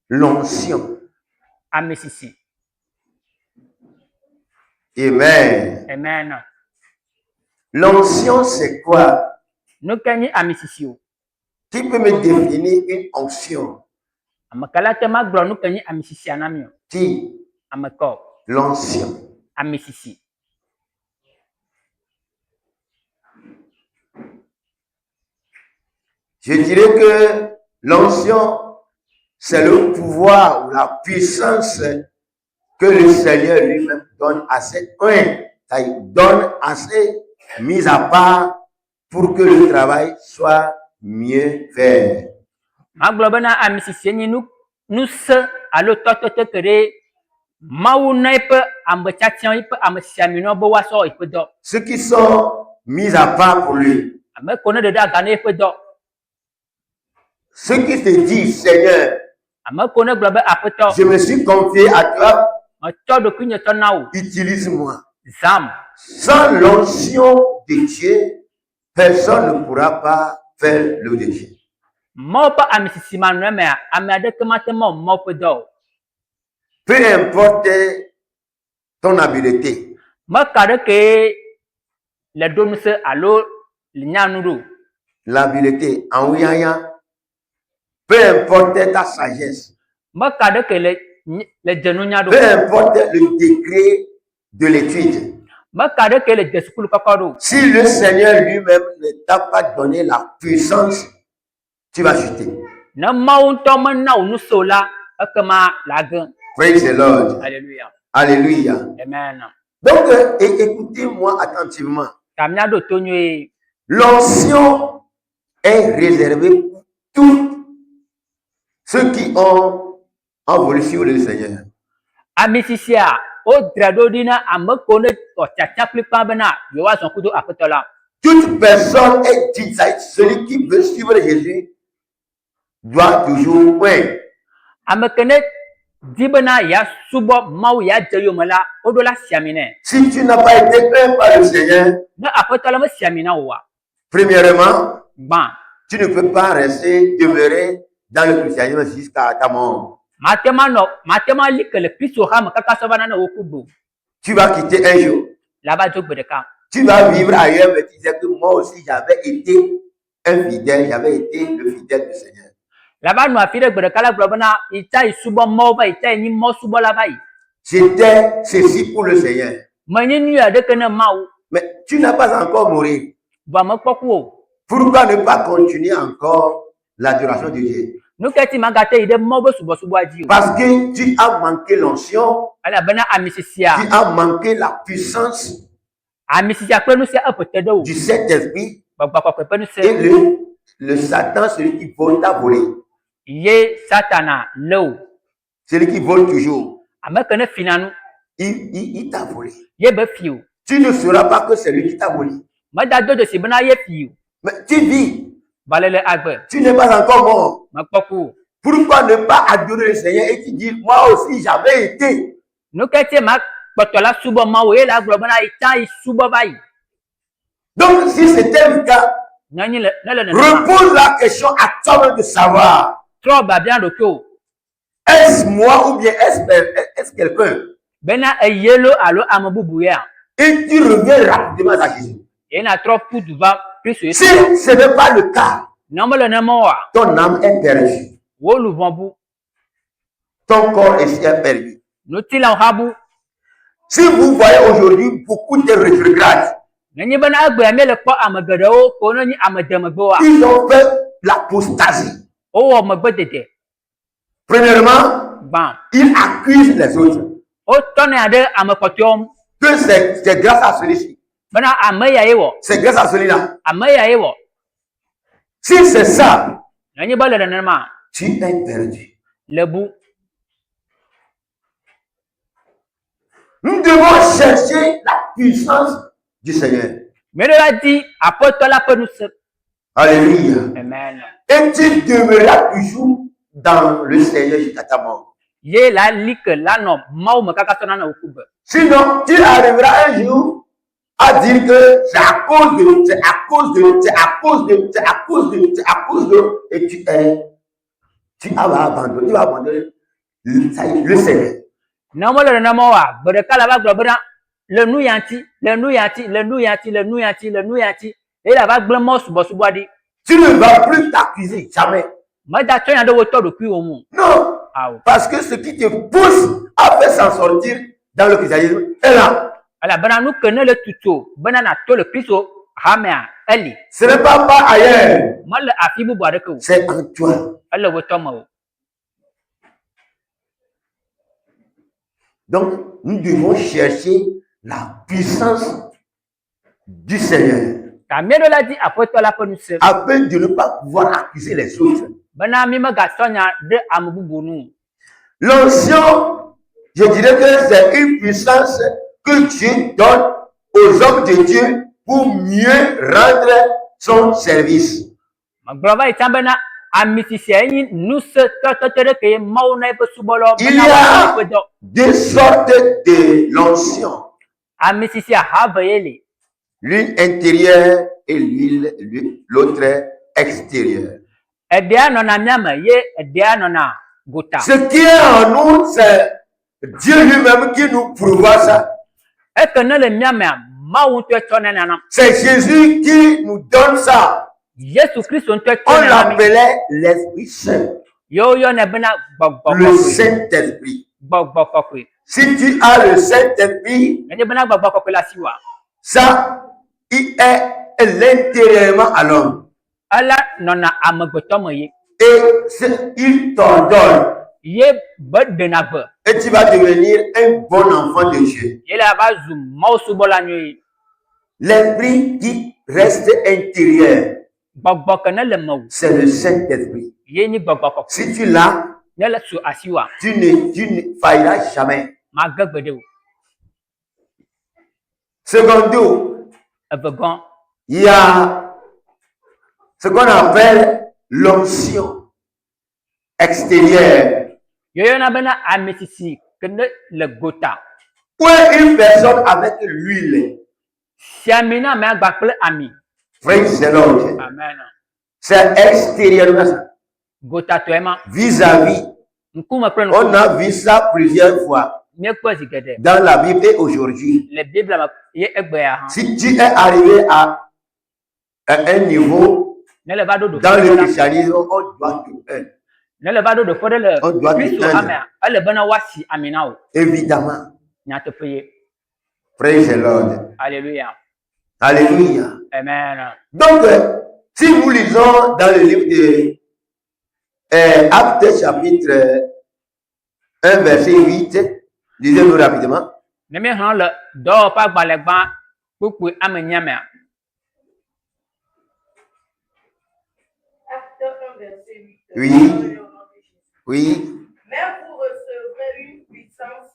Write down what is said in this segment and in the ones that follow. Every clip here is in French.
L'onction. Amesisi. Amen. Amen. L'onction, c'est quoi? Nous kenyi amesisi. Qui peut me définir une onction? Amakalate magro nous kenyi amesisi anamio. Qui? Amako. L'onction. Amesisi. Je dirais que l'onction, c'est le pouvoir ou la puissance que le Seigneur lui-même donne à ses donne assez mis à part pour que le travail soit mieux fait. Maglobana amesisi ni nous se alo totote kere mawu na ipe ambachatian ipe amesiamino bo waso ipe do. Ceux qui sont mis à part pour lui. Amekone de da gane ipe do. Ceux qui se disent, Seigneur, je me suis confié à toi, utilise-moi. Sans l'onction de Dieu, personne ne pourra pas faire le défi. Peu importe ton habileté, l'habileté en ouïa, peu importe ta sagesse, peu importe le degré de l'étude, si le Seigneur lui-même ne t'a pas donné la puissance, tu vas chuter. Praise the Lord. Alléluia. Alléluia. Amen. Donc, écoutez-moi attentivement. L'onction est réservée pour tous ceux qui ont envolé sur le Seigneur. Toute personne est dite, celui qui veut suivre Jésus doit toujours prier. Si tu n'as pas été peint par le Seigneur, premièrement, tu ne peux pas rester demeurer dans le christianisme jusqu'à ta mort. Tu vas quitter un jour. Tu vas vivre ailleurs, mais tu disais que moi aussi j'avais été un fidèle, j'avais été le fidèle du Seigneur. J'étais ceci pour le Seigneur. Mais tu n'as pas encore mouru. Pourquoi ne pas continuer encore l'adoration de Dieu? Parce que tu as manqué l'onction, tu as manqué la puissance du Saint-Esprit et le Satan, celui qui vole, t'a volé. Celui qui vole toujours. Il t'a volé. Tu ne sauras pas que c'est lui qui t'a volé. Mais tu vis. Tu n'es pas encore mort. Pourquoi ne pas adorer le Seigneur et tu dis, moi aussi j'avais été. Donc si c'était le cas, repose la question à toi de savoir. Est-ce moi ou bien est-ce quelqu'un? Et tu reviens rapidement à Jésus. Si ce n'est pas le cas, ton âme est perdue. Ton corps est perdu. Si vous voyez aujourd'hui beaucoup de rétrogrades, ils ont fait l'apostasie. Premièrement, ils accusent les autres. Que c'est grâce à celui-ci. C'est grâce à celui-là. Si c'est ça, tu es perdu. Nous devons chercher la puissance du Seigneur. Alléluia. Amen. Et tu demeureras toujours dans le Seigneur jusqu'à ta mort. Sinon, tu arriveras un jour à dire que c'est à cause de, et tu vas abandonner le Seigneur. Ne mo le nenema wa gbe ɖeka la va gblɔ bena le nu ya ŋuti, le nu ya ŋuti, le nu ya ŋuti, le nu ya ŋuti, le nu ya ŋuti eye la va gblẽ mɔ subɔsubɔ ɖi. Tu ne vas plus t'accuser, jamais. Meda tsɔ nya ɖe wotɔ ɖokuiwo ŋu. Non, Awo. parce que ce qui te pousse à faire s'en sortir dans le christianisme est là. Elabena nu ke ne le tutu bena nato le Kristo hamea eli. Ce n'est pas ailleurs, Mele afi bubu aɖeke o. c'est en toi. Ele wotɔ me o. Donc, nous devons chercher la puissance du Seigneur Ta mie ɖo la di aƒetɔ la ƒe ŋusẽ. afin de ne pas pouvoir accuser les autres. Bena mi megatsɔ nya ɖe ame bubu nu. L'onction, je dirais que c'est une puissance que Dieu donne aux hommes de Dieu pour mieux rendre son service. Megblɔ va yi tsã bena ami sisia nye ŋusẽ tɔtɔte ɖe ke ye Mawu na eƒe subɔlawo Il y bena woawɔ a eƒe dɔ. deux sortes de l'onction, Ami sisia have ye li. l'une intérieure et l'autre extérieure. Eɖea nɔna mía me ye eɖea nɔna gota. Ce qui est en nous, c'est Dieu lui-même qui nous pourvoit ça. Eke ne le mía mea Mawu ŋutɔe tsɔnɛ nanam. C'est Jésus qui nous donne ça. Yesu Kristo ŋutɔe On tsɔnɛ nanam. l'appelait l'Esprit Saint, Yewo yɔnɛ bena gbɔgbɔ le kɔkɔe. Saint-Esprit. Gbɔgbɔ kɔkɔe. Si tu as le Saint-Esprit, Nenye bena gbɔgbɔ kɔkɔe le asi wa. ça, il est l'intérieurement à l'homme. Ela nɔna amegbetɔ me ye. Et il t'ordonne. Ye be ɖena gbe. Et tu vas devenir un bon enfant de Dieu. Ye la va zu Mawu subɔla nyuie. L'esprit qui reste intérieur, Gbɔgbɔ ke ne le me wo. c'est le Saint-Esprit. Ye nye gbɔgbɔ kɔkɔe. Si tu l'as, Ne le su asi wa. tu ne failliras jamais. Mage gbe ɖe o. Secondo, Evegɔn. il y a ce qu'on appelle l'onction extérieure. Yɔyɔna bena ami sisi ke ne le gota. Ou une personne avec l'huile. Si ami na me agba kple ami. Praise the Lord. Amen. C'est extérieurement ça. Gota tɔe ma. Vis-à-vis. Ŋkume kple On ŋkume. a vu ça plusieurs fois Míekpɔe zi geɖe. dans la Bible et aujourd'hui. Le Bible me ye egbea hã. Si tu es arrivé à un niveau Ne le va ɖo ɖoƒe dans ɖe le la. christianisme, on doit tout faire. Ne le va ɖo ɖoƒe ɖe On doit le Kristo détendre. hamea. Ele bena woasi ami na wo. Évidemment. Nyateƒe ye. Praise the Lord. Alléluia. Alléluia. Amen. Donc, si nous lisons dans le livre de Actes chapitre 1, verset 8, lisez-nous rapidement. Ne míexlẽ le dɔwɔƒe agbalẽgbã kpukpui ame nyia mea. Acte 1, verset 8. Oui. Dans le nom de Jésus. Oui. Mais vous recevrez une puissance,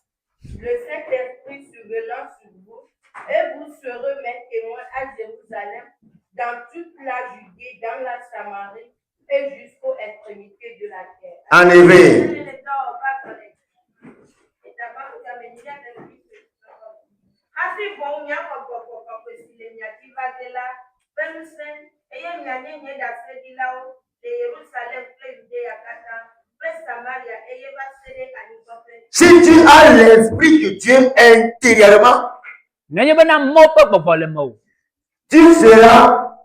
le Saint-Esprit survenant sur vous, et vous serez mes témoins à Jérusalem, dans toute la Judée, dans la Samarie, et jusqu'aux extrémités de la terre. En effet. Si tu as l'Esprit de Dieu intérieurement, Nenye bena Mawu ƒe gbɔgbɔ le me o. tu seras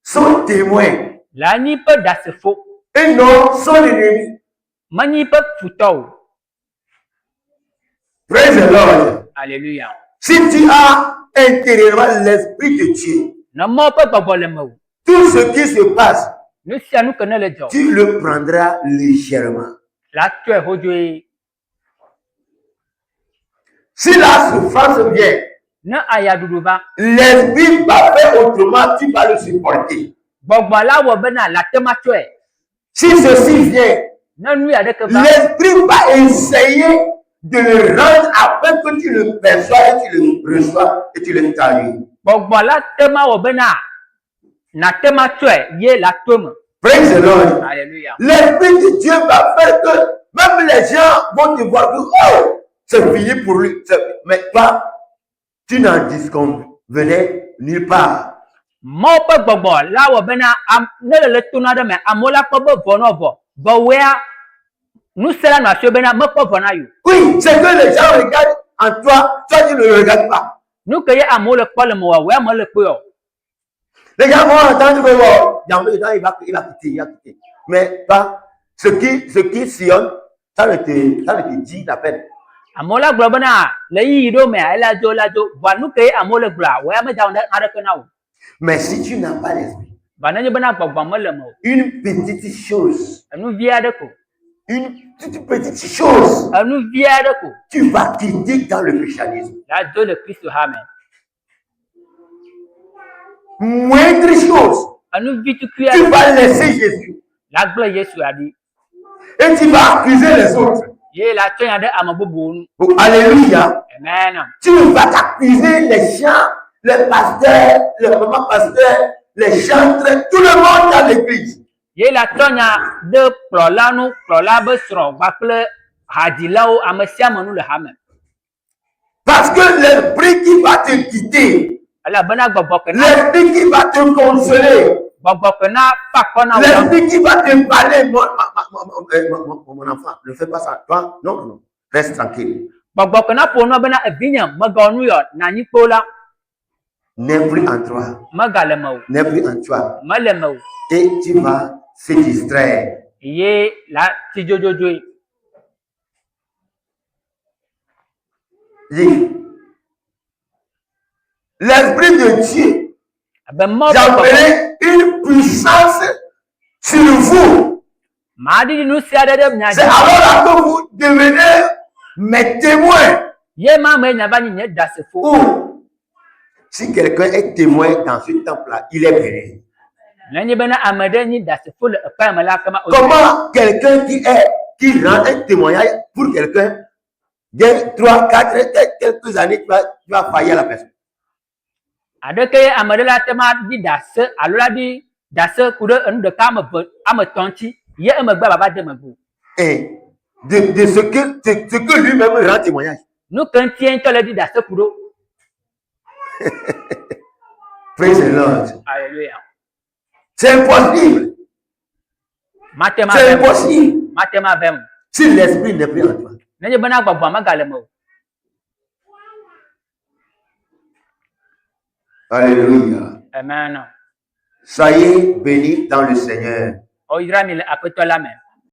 son témoin Le anyi ƒe ɖasefo. et non son ennemi. Menyi ƒe futɔ o. Praise the Lord. Alléluia. Si tu as intérieurement l'Esprit de Dieu, Ne Mawu ƒe gbɔgbɔ le me o. tout ce qui se passe, Nu sia nu ke ne le dzɔ. tu le prendras légèrement. La tɔe hodzoe. Si la souffrance vient, Ne ayaɖuɖu va. l'Esprit va faire autrement, tu vas le supporter. Gbɔgbɔ la wɔ bena la te ma tɔe. Si ceci vient, Ne nu aɖeke va. l'Esprit va essayer de le rendre afin que tu le perçois et tu le reçois et tu le traduis. Gbɔgbɔ la te ma wɔ bena na te ma tɔe ye la to me. Praise the Lord. Alléluia. L'Esprit de Dieu va faire que même les gens vont te voir que oh, c'est fini pour lui. Mais toi, tu n'en disconvenais nulle part. Mawu ƒe gbɔgbɔ la wɔ bena ne le tona ɖe me amewo la kpɔ be vɔ nɔ vɔ. Vɔwoea nous cela nous assure bena me ko bona yo. Oui, c'est que les gens regardent en toi, toi tu ne le regardes pas. Nous que ya amo le ko le mo wa mo le ko yo. Les gens vont entendre que oh, il va quitter. Mais pas ce qui sillonne, ça ne te dit la peine. Amo la glo bena le yi do me la jo wa nous que ya amo le gla wa me da na ke na wo. Mais si tu n'as pas l'esprit, une petite chose, une toute petite chose, tu vas quitter dans le christianisme. Moindre chose, tu vas laisser Jésus. Et tu vas accuser les autres. Oh, alléluia. Amen. Tu vas accuser les gens, les pasteurs, les mamans pasteurs, les chantres, tout le monde dans l'église. Parce que l'esprit qui va te quitter, l'esprit qui va te consoler, l'esprit qui va te parler, mon enfant, ne fais pas ça. Toi, non, reste tranquille. N'est plus en toi. N'est plus en toi. Et tu vas se distraire. L'esprit de Dieu, j'appelais une puissance sur vous. C'est alors là que vous devenez mes témoins. Ou, si quelqu'un est témoin dans ce temple-là, il est béni. Comment quelqu'un qui rend un témoignage pour quelqu'un, dès 3, 4, quelques années, tu vas faillir à la personne. Et de ce que lui-même rend témoignage. Praise the Lord. Alléluia. C'est impossible. C'est impossible. Si l'esprit n'est plus en toi. Alléluia. Amen. Soyez bénis dans le Seigneur.